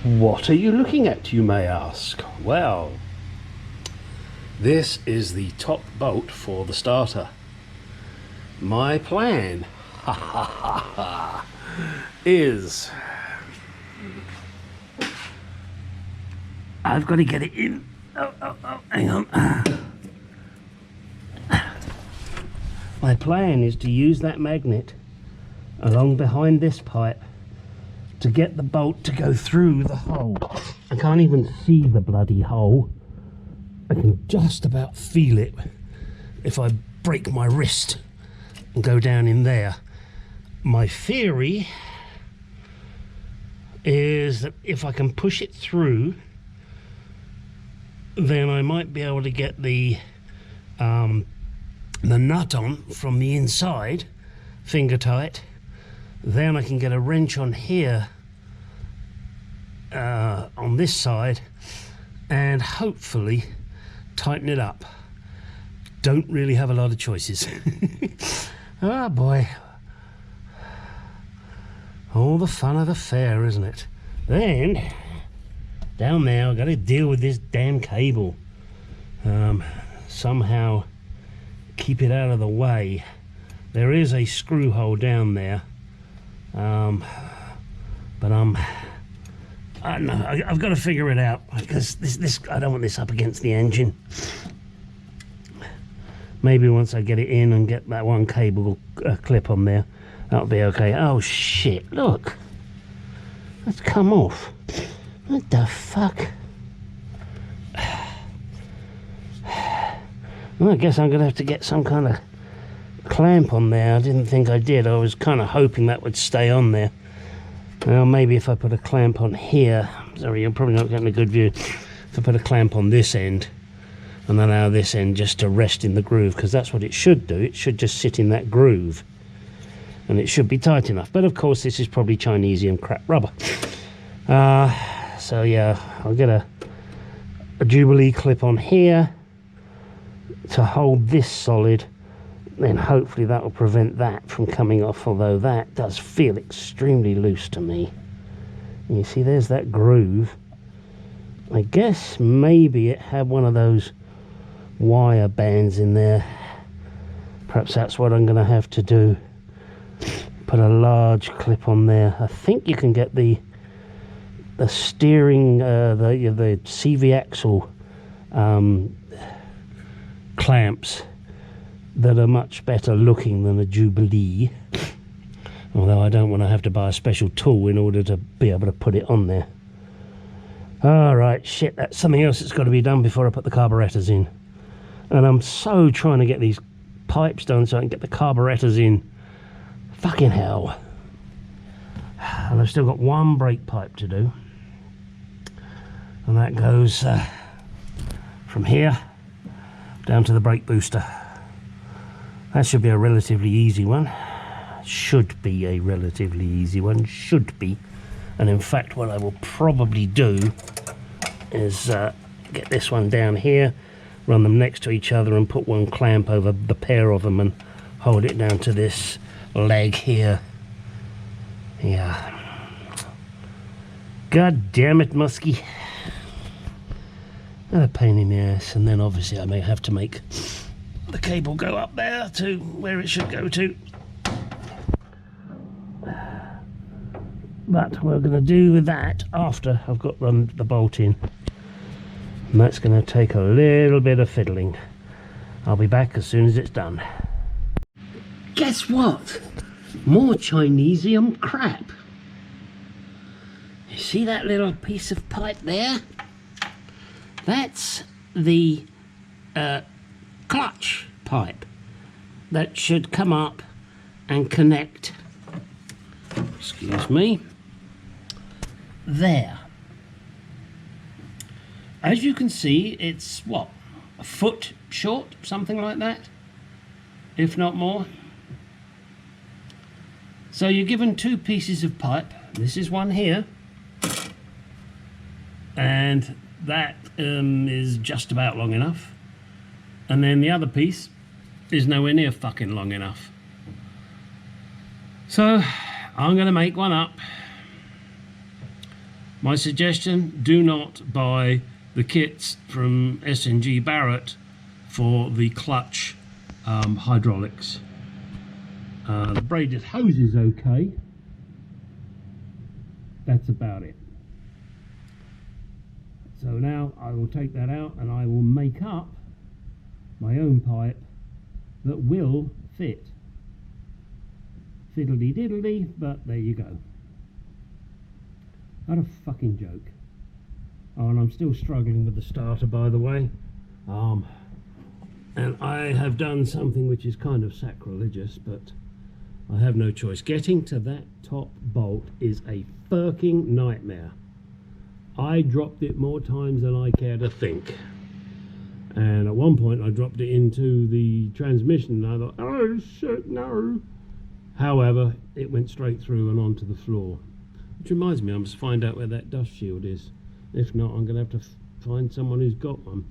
What are you looking at, you may ask? Well, this is the top bolt for the starter. My plan is I've got to get it in. Oh, hang on. My plan is to use that magnet along behind this pipe to get the bolt to go through the hole. I can't even see the bloody hole. I can just about feel it if I break my wrist and go down in there. My theory is that if I can push it through, then I might be able to get the nut on from the inside, finger tight. Then I can get a wrench on here, on this side, and hopefully tighten it up. Don't really have a lot of choices. Oh boy, all the fun of the fair, isn't it? Then down there I've got to deal with this damn cable, somehow keep it out of the way. There is a screw hole down there, but I don't know, I've got to figure it out, because this I don't want this up against the engine. Maybe once I get it in and get that one cable clip on there, that'll be okay. Oh shit, look, that's come off. What the fuck? Well, I guess I'm gonna have to get some kind of clamp on there. I didn't think I did. I was kind of hoping that would stay on there. Well, maybe if I put a clamp on here, sorry, you're probably not getting a good view. If I put a clamp on this end and then allow this end just to rest in the groove, because that's what it should do. It should just sit in that groove and it should be tight enough. But of course this is probably Chinesium crap rubber. So yeah, I'll get a Jubilee clip on here to hold this solid, then hopefully that will prevent that from coming off, although that does feel extremely loose to me. And you see there's that groove. I guess maybe it had one of those wire bands in there. Perhaps that's what I'm going to have to do, put a large clip on there. I think you can get the steering, the CV axle clamps that are much better looking than a Jubilee, although I don't want to have to buy a special tool in order to be able to put it on there. Alright, shit, that's something else that's got to be done before I put the carburetors in. And I'm so trying to get these pipes done so I can get the carburetors in. Fucking hell. And I've still got one brake pipe to do, and that goes from here down to the brake booster. That should be a relatively easy one. Should be a relatively easy one. Should be. And in fact, what I will probably do is get this one down here, run them next to each other, and put one clamp over the pair of them and hold it down to this leg here. Yeah. God damn it, Muskie. A pain in the ass. And then obviously I may have to make the cable go up there to where it should go to. But we're going to do with that after I've got the bolt in. And that's going to take a little bit of fiddling. I'll be back as soon as it's done. Guess what? More Chinesium crap. You see that little piece of pipe there? That's the clutch pipe that should come up and connect, excuse me, there. As you can see, it's what, a foot short, something like that, if not more. So you're given two pieces of pipe. This is one here, and that is just about long enough, and then the other piece is nowhere near fucking long enough. So I'm going to make one up, My suggestion, do not buy the kits from S&G Barrett for the clutch hydraulics. The braided hose is okay. That's about it. So now I will take that out and I will make up my own pipe that will fit. Fiddly diddly, but there you go. What a fucking joke. Oh, and I'm still struggling with the starter, by the way. And I have done something which is kind of sacrilegious, but I have no choice. Getting to that top bolt is a fucking nightmare. I dropped it more times than I care to think. And at one point I dropped it into the transmission and I thought, oh shit, no. However, it went straight through and onto the floor. Which reminds me, I must find out where that dust shield is. If not, I'm going to have to find someone who's got one.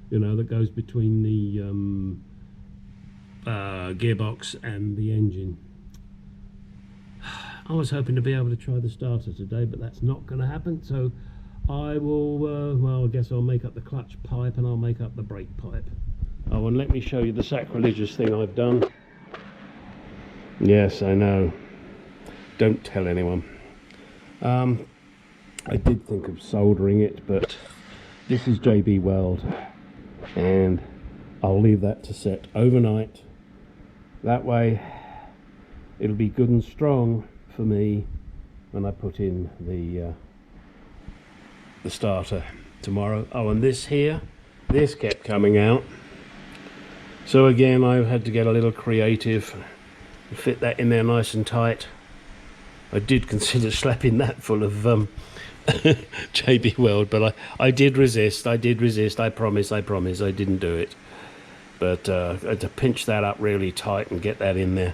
You know, that goes between the gearbox and the engine. I was hoping to be able to try the starter today, but that's not going to happen. So I will, well, I guess I'll make up the clutch pipe and I'll make up the brake pipe. Oh, and let me show you the sacrilegious thing I've done. Yes, I know. Don't tell anyone. I did think of soldering it, but this is JB Weld, and I'll leave that to set overnight. That way it'll be good and strong for me when I put in the starter tomorrow. Oh, and this here, this kept coming out, so again I've had to get a little creative and fit that in there nice and tight. I did consider slapping that full of JB Weld, but I did resist. I promise I didn't do it. But I had to pinch that up really tight and get that in there.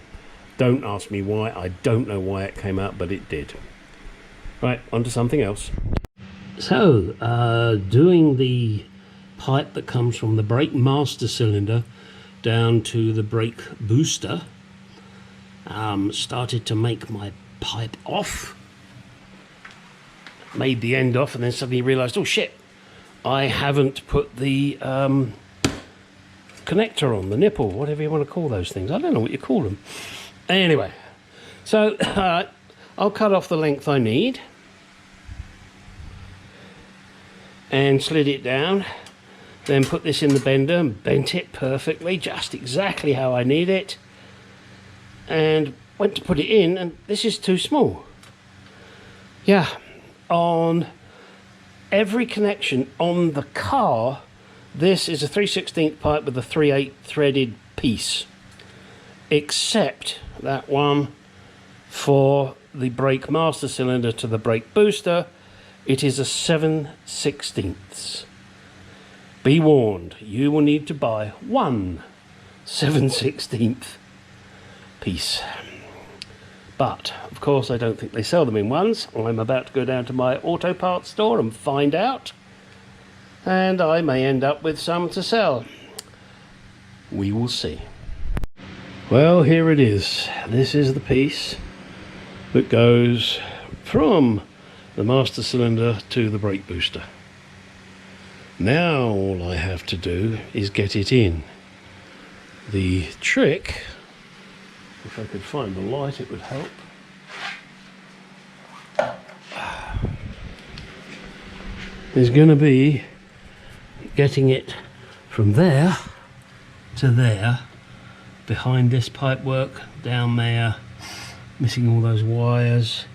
Don't ask me why. I don't know why it came out, but it did. Right, on to something else. So, doing the pipe that comes from the brake master cylinder down to the brake booster, started to make my pipe off. Made the end off and then suddenly realised, oh shit, I haven't put the connector on, the nipple, whatever you want to call those things. I don't know what you call them. Anyway, so I'll cut off the length I need and slid it down, then put this in the bender and bent it perfectly, just exactly how I need it, and went to put it in and this is too small. Yeah, on every connection on the car, this is a 3/16 pipe with a 3/8 threaded piece, except that one for the brake master cylinder to the brake booster. It is a 7/16. Be warned, you will need to buy one 7/16 piece. But, of course, I don't think they sell them in ones. I'm about to go down to my auto parts store and find out. And I may end up with some to sell. We will see. Well, here it is. This is the piece that goes from the master cylinder to the brake booster. Now all I have to do is get it in. The trick, if I could find the light it would help. Is going to be getting it from there to there, behind this pipe work, down there, missing all those wires.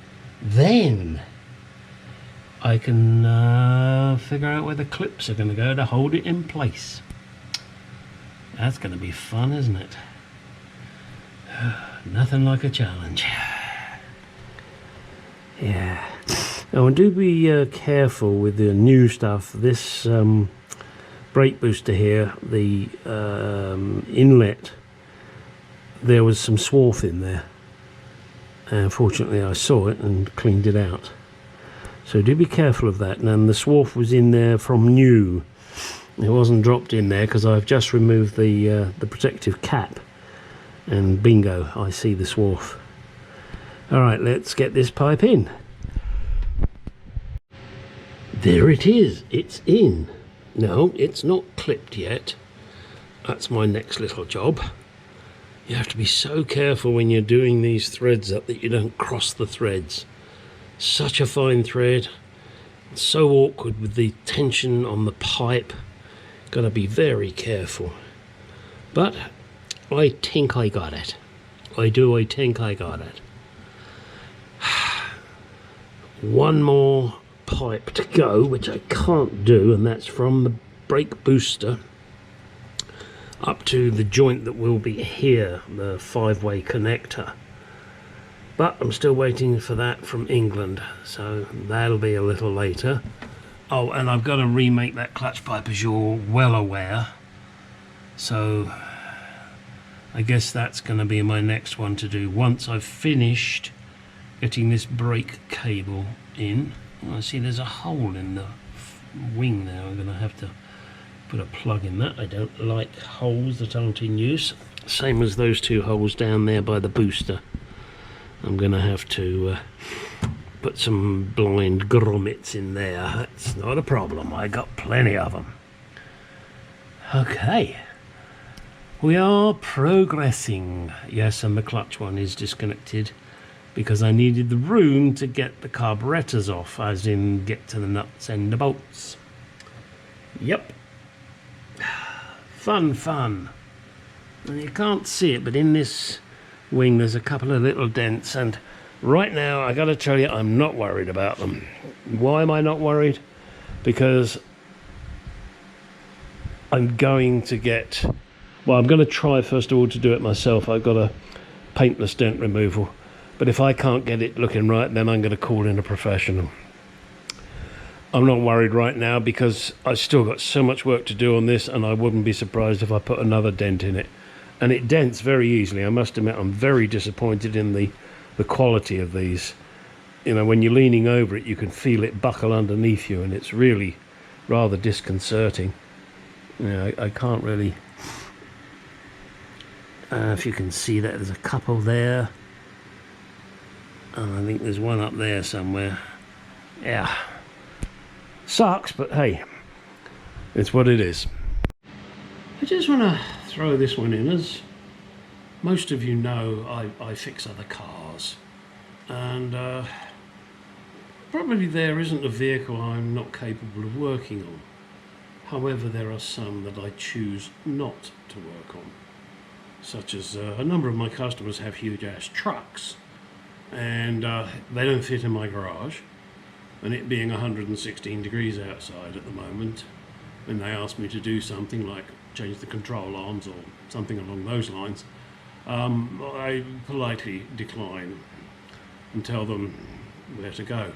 Then I can figure out where the clips are going to go to hold it in place. That's going to be fun, isn't it? Nothing like a challenge. Yeah. Oh, and do be careful with the new stuff. This brake booster here, the inlet, there was some swarf in there. And fortunately I saw it and cleaned it out. So do be careful of that. And the swarf was in there from new. It wasn't dropped in there because I've just removed the protective cap. And bingo, I see the swarf. Alright, let's get this pipe in. There it is, it's in. No, it's not clipped yet. That's my next little job. You have to be so careful when you're doing these threads up that you don't cross the threads. Such a fine thread, so awkward with the tension on the pipe. Got to be very careful. But I think I got it. I think I got it. One more pipe to go, which I can't do, and that's from the brake booster up to the joint that will be here, the 5-way connector. But I'm still waiting for that from England, so that'll be a little later. Oh, and I've got to remake that clutch pipe, as you're well aware. So I guess that's going to be my next one to do once I've finished getting this brake cable in. I see there's a hole in the wing there. I'm going to have to put a plug in that. I don't like holes that aren't in use. Same as those two holes down there by the booster. I'm going to have to put some blind grommets in there. That's not a problem. I got plenty of them. Okay. We are progressing. Yes, and the clutch one is disconnected because I needed the room to get the carburetors off, as in get to the nuts and the bolts. Yep. Fun. And you can't see it, but in this wing there's a couple of little dents, and right now I gotta tell you, I'm not worried about them. Why am I not worried? Because I'm going to get, well, I'm going to try first of all to do it myself. I've got a paintless dent removal, but if I can't get it looking right, then I'm going to call in a professional. I'm not worried right now because I've still got so much work to do on this, and I wouldn't be surprised if I put another dent in it. And it dents very easily. I must admit, I'm very disappointed in the quality of these. You know, when you're leaning over it, you can feel it buckle underneath you, and it's really rather disconcerting. You know, I can't really, if you can see that, there's a couple there. And I think there's one up there somewhere. Yeah. Sucks, but hey, it's what it is. I just want to throw this one in. As most of you know, I fix other cars, and probably there isn't a vehicle I'm not capable of working on. However, there are some that I choose not to work on, such as a number of my customers have huge ass trucks, and they don't fit in my garage, and it being 116 degrees outside at the moment, when they ask me to do something like change the control arms or something along those lines, I politely decline and tell them where to go,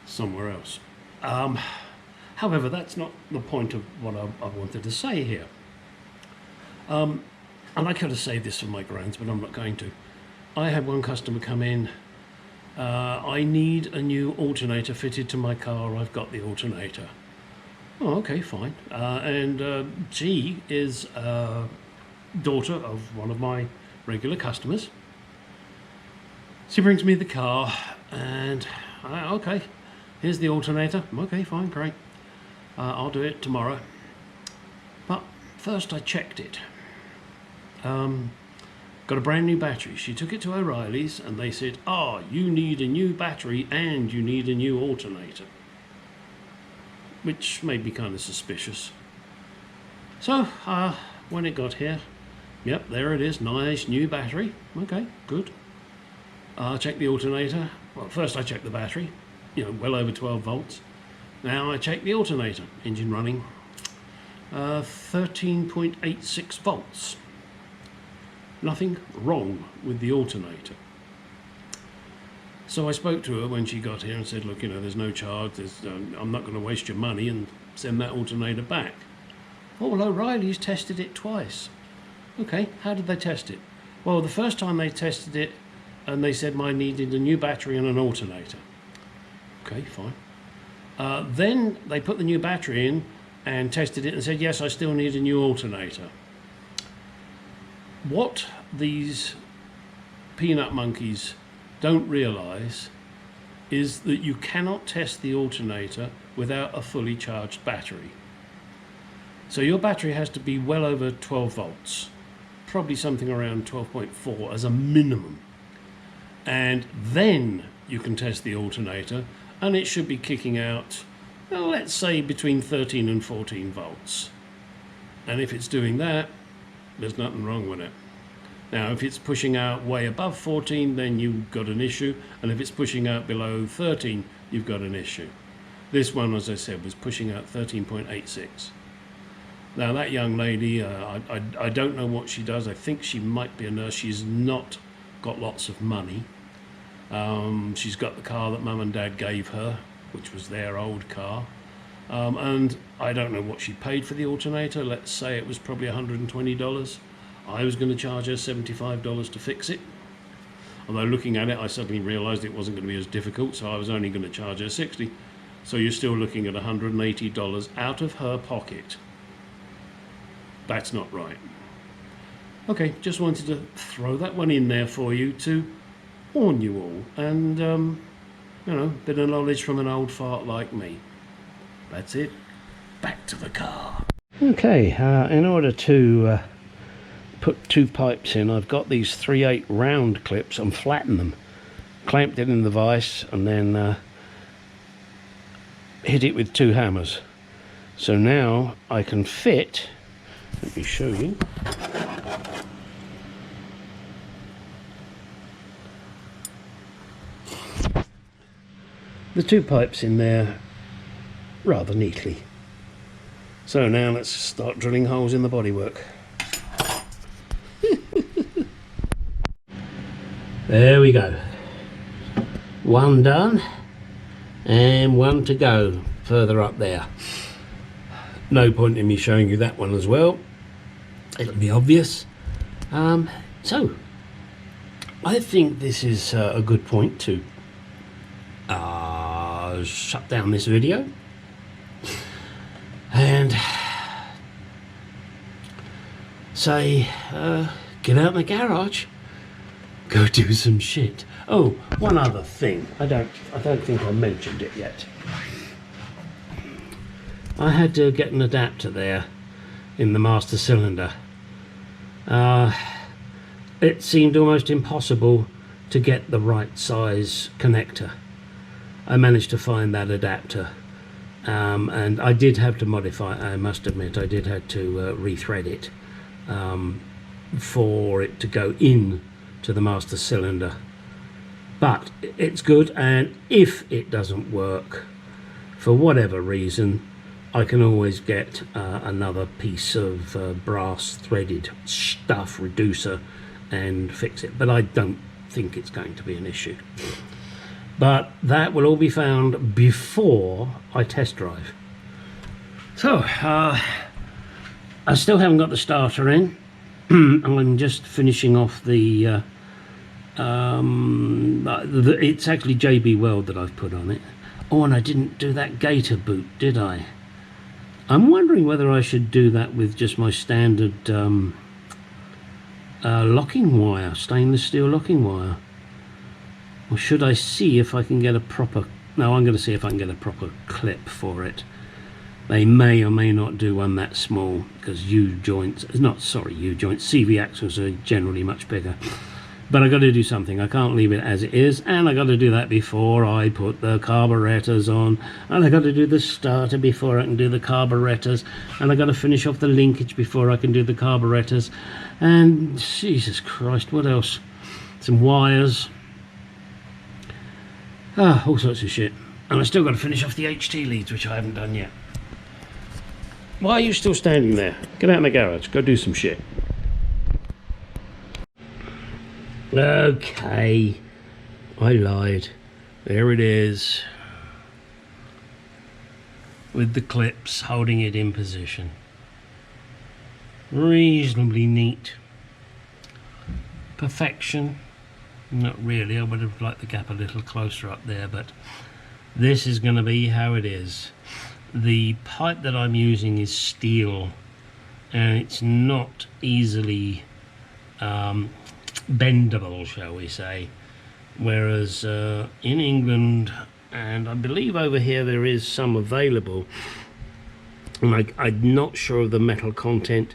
somewhere else. However, that's not the point of what I wanted to say here. And I could have saved this for my grands, but I'm not going to. I had one customer come in. I need a new alternator fitted to my car. I've got the alternator. Oh, okay, fine. And she is a daughter of one of my regular customers. She brings me the car, and okay, here's the alternator. Okay, fine, great. I'll do it tomorrow. But first I checked it. Got a brand new battery. She took it to O'Reilly's and they said, you need a new battery and you need a new alternator. Which made me kind of suspicious. So, when it got here, yep, there it is, nice new battery. Okay, good. Check the alternator. Well, first I checked the battery, well over 12 volts. Now I check the alternator, engine running, 13.86 volts. Nothing wrong with the alternator. So I spoke to her when she got here and said, look, there's no charge, I'm not going to waste your money and send that alternator back. Oh, well, O'Reilly's tested it twice. Okay, how did they test it? Well, the first time they tested it and they said mine needed a new battery and an alternator. Okay, fine. Then they put the new battery in and tested it and said, yes, I still need a new alternator. What these peanut monkeys don't realise is that you cannot test the alternator without a fully charged battery. So your battery has to be well over 12 volts, probably something around 12.4 as a minimum. And then you can test the alternator, and it should be kicking out, well, let's say between 13 and 14 volts. And if it's doing that, there's nothing wrong with it. Now, if it's pushing out way above 14, then you've got an issue. And if it's pushing out below 13, you've got an issue. This one, as I said, was pushing out 13.86. Now, that young lady, I don't know what she does. I think she might be a nurse. She's not got lots of money. She's got the car that Mum and Dad gave her, which was their old car. And I don't know what she paid for the alternator. Let's say it was probably $120. I was going to charge her $75 to fix it. Although looking at it, I suddenly realised it wasn't going to be as difficult, so I was only going to charge her $60. So you're still looking at $180 out of her pocket. That's not right. Okay, just wanted to throw that one in there for you to warn you all. And, you know, a bit of knowledge from an old fart like me. That's it. Back to the car. Okay, in order to put two pipes in, I've got these 3/8 round clips and flattened them, clamped it in the vise, and then hit it with two hammers. So now I can fit, let me show you, the two pipes in there rather neatly. So now let's start drilling holes in the bodywork. There we go. One done and one to go further up there. No point in me showing you that one as well. It'll be obvious. So I think this is a good point to shut down this video and say get out in the garage, go do some shit. Oh, one other thing. I don't think I mentioned it yet. I had to get an adapter there in the master cylinder. It seemed almost impossible to get the right size connector. I managed to find that adapter, and I did have to modify it. I must admit I did have to rethread it for it to go in to the master cylinder, but it's good. And if it doesn't work for whatever reason, I can always get another piece of brass threaded stuff reducer and fix it, but I don't think it's going to be an issue. But that will all be found before I test drive. So I still haven't got the starter in. I'm just finishing off the it's actually JB Weld that I've put on it. Oh, and I didn't do that gator boot, did I? I'm wondering whether I should do that with just my standard locking wire, stainless steel locking wire. Or should I see if I can get a proper... No, I'm going to see if I can get a proper clip for it. They may or may not do one that small, because U-joints... U-joints, CV axles are generally much bigger. But I've got to do something. I can't leave it as it is, and I've got to do that before I put the carburetors on, and I've got to do the starter before I can do the carburetors, and I've got to finish off the linkage before I can do the carburetors, and Jesus Christ, what else? Some wires. All sorts of shit. And I've still got to finish off the HT leads, which I haven't done yet. Why are you still standing there? Get out in the garage, go do some shit. Okay, I lied. There it is, with the clips holding it in position. Reasonably neat. Perfection. Not really, I would have liked the gap a little closer up there, but this is going to be how it is. The pipe that I'm using is steel, and it's not easily bendable, shall we say. Whereas in England, and I believe over here there is some available, and I'm not sure of the metal content.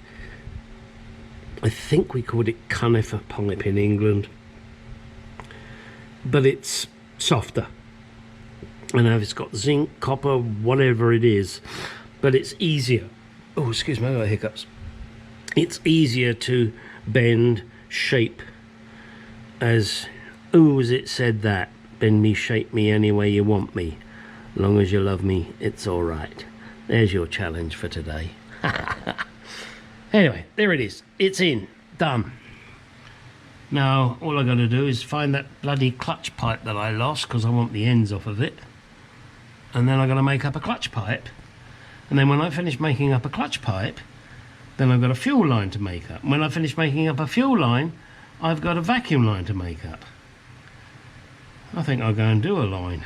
I think we called it conifer pipe in England, but it's softer. I know it's got zinc, copper, whatever it is, but it's easier. Oh, excuse me, I got hiccups. It's easier to bend, shape, as it said that, bend me, shape me any way you want me. Long as you love me, it's all right. There's your challenge for today. Anyway, there it is. It's in. Done. Now, all I got to do is find that bloody clutch pipe that I lost, because I want the ends off of it. And then I've got to make up a clutch pipe. And then when I finish making up a clutch pipe, then I've got a fuel line to make up. When I finish making up a fuel line, I've got a vacuum line to make up. I think I'll go and do a line.